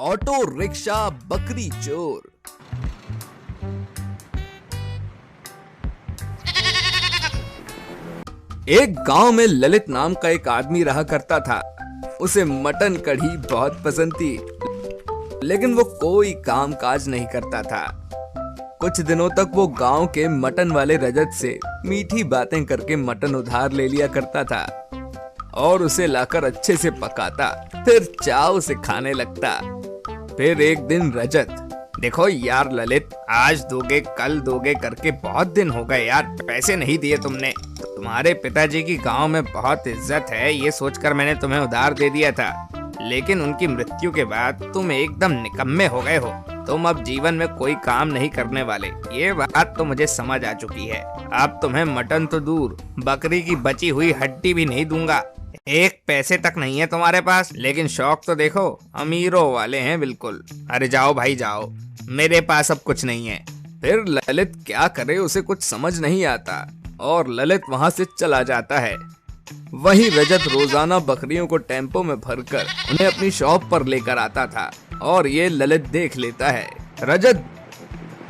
Auto rickshaw बकरी चोर। एक गांव में ललित नाम का एक आदमी रहा करता था। उसे मटन कढ़ी बहुत पसंद थी, लेकिन वो कोई काम काज नहीं करता था। कुछ दिनों तक वो गांव के मटन वाले रजत से मीठी बातें करके मटन उधार ले लिया करता था और उसे लाकर अच्छे से पकाता, फिर चाव से खाने लगता। फिर एक दिन रजत, देखो यार ललित, आज दोगे कल दोगे करके बहुत दिन हो गए यार, पैसे नहीं दिए तुमने। तुम्हारे पिताजी की गांव में बहुत इज्जत है, ये सोचकर मैंने तुम्हें उधार दे दिया था, लेकिन उनकी मृत्यु के बाद तुम एकदम निकम्मे हो गए हो। तुम अब जीवन में कोई काम नहीं करने वाले, ये बात तो मुझे समझ आ चुकी है। अब तुम्हें मटन तो दूर, बकरी की बची हुई हड्डी भी नहीं दूंगा। एक पैसे तक नहीं है तुम्हारे पास, लेकिन शौक तो देखो, अमीरों वाले हैं बिल्कुल। अरे जाओ भाई जाओ, मेरे पास अब कुछ नहीं है। फिर ललित क्या करे, उसे कुछ समझ नहीं आता और ललित वहां से चला जाता है। वहीं रजत रोजाना बकरियों को टेम्पो में भरकर उन्हें अपनी शॉप पर लेकर आता था और ये ललित देख लेता है। रजत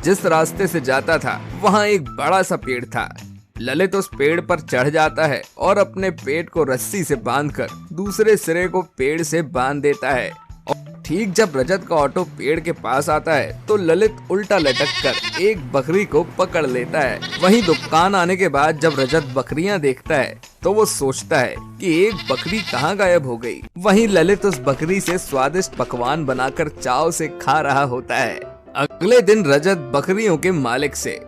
जिस रास्ते से जाता था वहां एक बड़ा सा पेड़ था। ललित उस पेड़ पर चढ़ जाता है और अपने पेट को रस्सी से बांधकर दूसरे सिरे को पेड़ से बांध देता है। और ठीक जब रजत का ऑटो पेड़ के पास आता है तो ललित उल्टा लटक कर एक बकरी को पकड़ लेता है। वहीं दुकान आने के बाद जब रजत बकरियां देखता है तो वो सोचता है कि एक बकरी कहाँ गायब हो गई। वहीं ललित उस बकरी से स्वादिष्ट पकवान बनाकर चाव से खा रहा होता है। अगले दिन रजत बकरियों के मालिक से,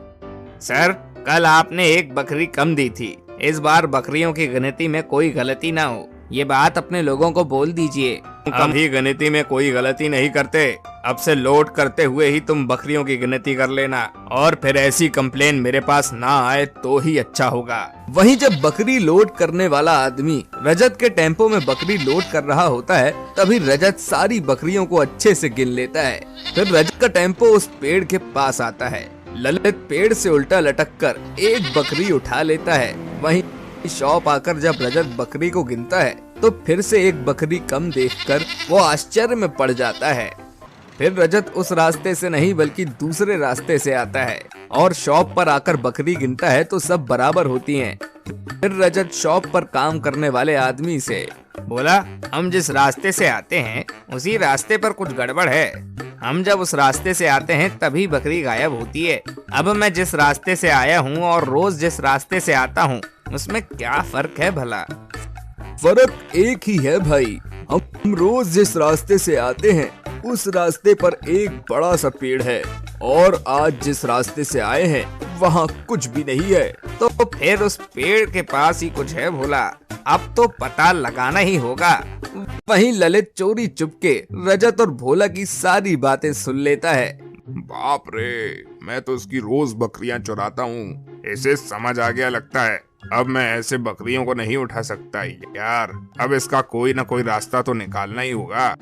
सर कल आपने एक बकरी कम दी थी, इस बार बकरियों की गिनती में कोई गलती ना हो, ये बात अपने लोगों को बोल दीजिए। कभी गिनती में कोई गलती नहीं करते, अब से लोड करते हुए ही तुम बकरियों की गिनती कर लेना, और फिर ऐसी कंप्लेन मेरे पास ना आए तो ही अच्छा होगा। वहीं जब बकरी लोड करने वाला आदमी रजत के टेम्पो में बकरी लोड कर रहा होता है, तभी रजत सारी बकरियों को अच्छे से गिन लेता है। फिर रजत का टेम्पो उस पेड़ के पास आता है। ललित पेड़ से उल्टा लटककर एक बकरी उठा लेता है। वहीं शॉप आकर जब रजत बकरी को गिनता है तो फिर से एक बकरी कम देखकर वो आश्चर्य में पड़ जाता है। फिर रजत उस रास्ते से नहीं बल्कि दूसरे रास्ते से आता है और शॉप पर आकर बकरी गिनता है तो सब बराबर होती हैं। फिर रजत शॉप पर काम करने वाले आदमी से बोला, हम जिस रास्ते से आते हैं उसी रास्ते पर कुछ गड़बड़ है। हम जब उस रास्ते से आते हैं तभी बकरी गायब होती है। अब मैं जिस रास्ते से आया हूँ और रोज जिस रास्ते से आता हूँ, उसमें क्या फर्क है भला? फर्क एक ही है भाई, हम रोज जिस रास्ते से आते हैं उस रास्ते पर एक बड़ा सा पेड़ है और आज जिस रास्ते से आए हैं वहाँ कुछ भी नहीं है। तो फिर उस पेड़ के पास ही कुछ है भोला, अब तो पता लगाना ही होगा। वहीं ललित चोरी चुपके रजत और भोला की सारी बातें सुन लेता है। बाप रे, मैं तो उसकी रोज बकरियां चुराता हूँ, इसे समझ आ गया लगता है। अब मैं ऐसे बकरियों को नहीं उठा सकता यार, अब इसका कोई ना कोई रास्ता तो निकालना ही होगा।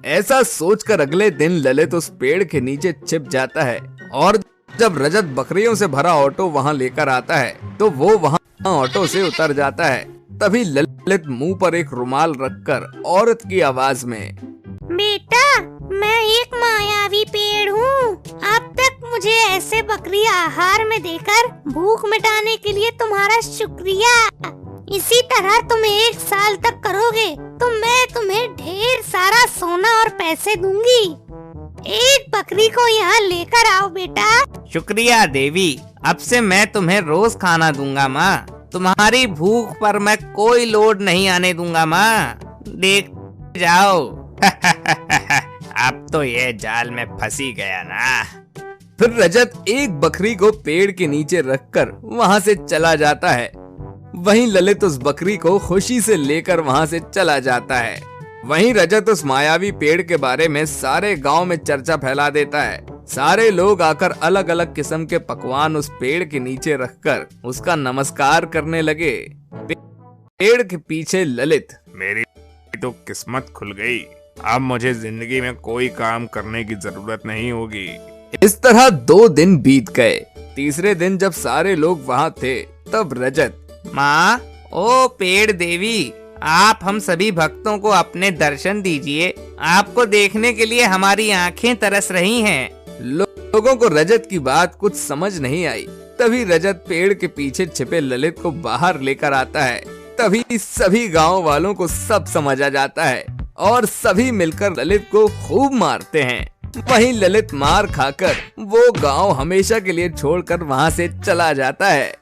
ऐसा सोचकर अगले दिन ललित उस पेड़ के नीचे छिप जाता है और जब रजत बकरियों से भरा ऑटो वहां लेकर आता है तो वो वहां ऑटो से उतर जाता है। तभी ललित मुंह पर एक रुमाल रखकर औरत की आवाज में, बेटा मैं एक मायावी पेड़ हूँ, अब तक मुझे ऐसे बकरी आहार में देकर भूख मिटाने के लिए तुम्हारा शुक्रिया। इसी तरह तुम 1 साल तक करोगे तो मैं तुम्हें ढेर सारा सोना और पैसे दूंगी। एक बकरी को यहाँ लेकर आओ बेटा। शुक्रिया देवी, अब से मैं तुम्हें रोज खाना दूंगा माँ। तुम्हारी भूख पर मैं कोई लोड नहीं आने दूंगा माँ, देख जाओ। अब तो ये जाल में फंसी गया ना। फिर रजत एक बकरी को पेड़ के नीचे रखकर वहां से चला जाता है। वहीं ललित उस बकरी को खुशी से लेकर वहां से चला जाता है। वहीं रजत उस मायावी पेड़ के बारे में सारे गांव में चर्चा फैला देता है। सारे लोग आकर अलग अलग किस्म के पकवान उस पेड़ के नीचे रखकर उसका नमस्कार करने लगे। पेड़ के पीछे ललित, मेरी तो किस्मत खुल गई, अब मुझे जिंदगी में कोई काम करने की जरूरत नहीं होगी। इस तरह 2 दिन बीत गए। तीसरे दिन जब सारे लोग वहां थे तब रजत, माँ, ओ पेड़ देवी, आप हम सभी भक्तों को अपने दर्शन दीजिए। आपको देखने के लिए हमारी आंखें तरस रही हैं। लोगों को रजत की बात कुछ समझ नहीं आई। तभी रजत पेड़ के पीछे छिपे ललित को बाहर लेकर आता है। तभी सभी गांव वालों को सब समझ आ जाता है और सभी मिलकर ललित को खूब मारते हैं। वहीं ललित मार खाकर वो गांव हमेशा के लिए छोड़कर वहां से चला जाता है।